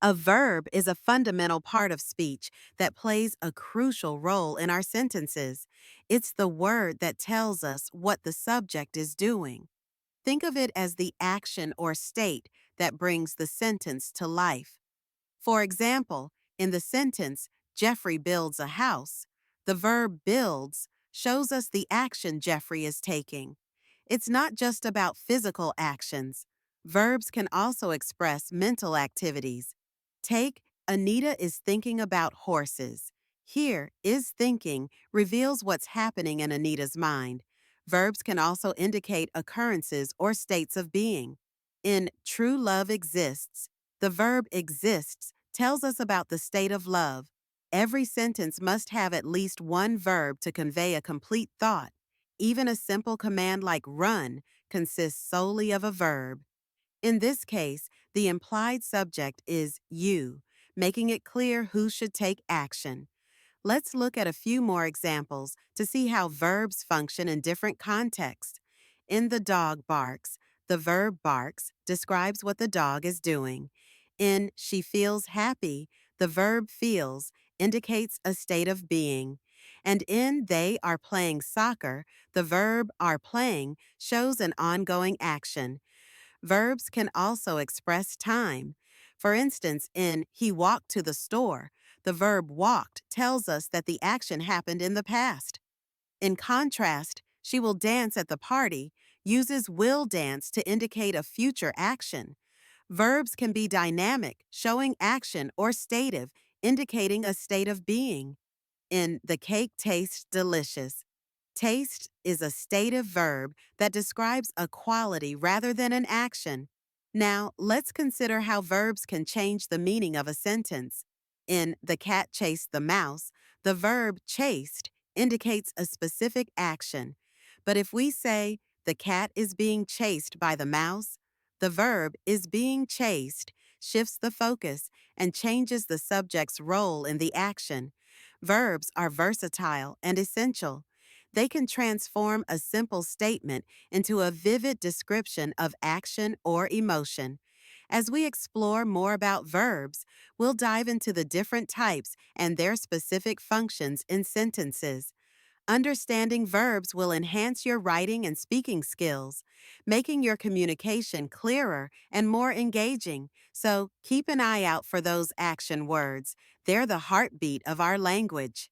A verb is a fundamental part of speech that plays a crucial role in our sentences. It's the word that tells us what the subject is doing. Think of it as the action or state that brings the sentence to life. For example, in the sentence, Jeffrey builds a house, the verb builds shows us the action Jeffrey is taking. It's not just about physical actions. Verbs can also express mental activities. Take, Anita is thinking about horses. Here, is thinking reveals what's happening in Anita's mind. Verbs can also indicate occurrences or states of being. In true love exists, the verb exists tells us about the state of love. Every sentence must have at least one verb to convey a complete thought. Even a simple command like run consists solely of a verb. In this case, the implied subject is you, making it clear who should take action. Let's look at a few more examples to see how verbs function in different contexts. In the dog barks, the verb barks describes what the dog is doing. In she feels happy, the verb feels indicates a state of being. And in they are playing soccer, the verb are playing shows an ongoing action. Verbs can also express time. For instance, in he walked to the store, the verb walked tells us that the action happened in the past. In contrast, she will dance at the party uses will dance to indicate a future action. Verbs can be dynamic, showing action, or stative, indicating a state of being. In the cake tastes delicious, taste is a stative verb that describes a quality rather than an action. Now, let's consider how verbs can change the meaning of a sentence. In the cat chased the mouse, the verb chased indicates a specific action. But if we say the cat is being chased by the mouse, the verb is being chased shifts the focus and changes the subject's role in the action. Verbs are versatile and essential. They can transform a simple statement into a vivid description of action or emotion. As we explore more about verbs, we'll dive into the different types and their specific functions in sentences. Understanding verbs will enhance your writing and speaking skills, making your communication clearer and more engaging. So keep an eye out for those action words. They're the heartbeat of our language.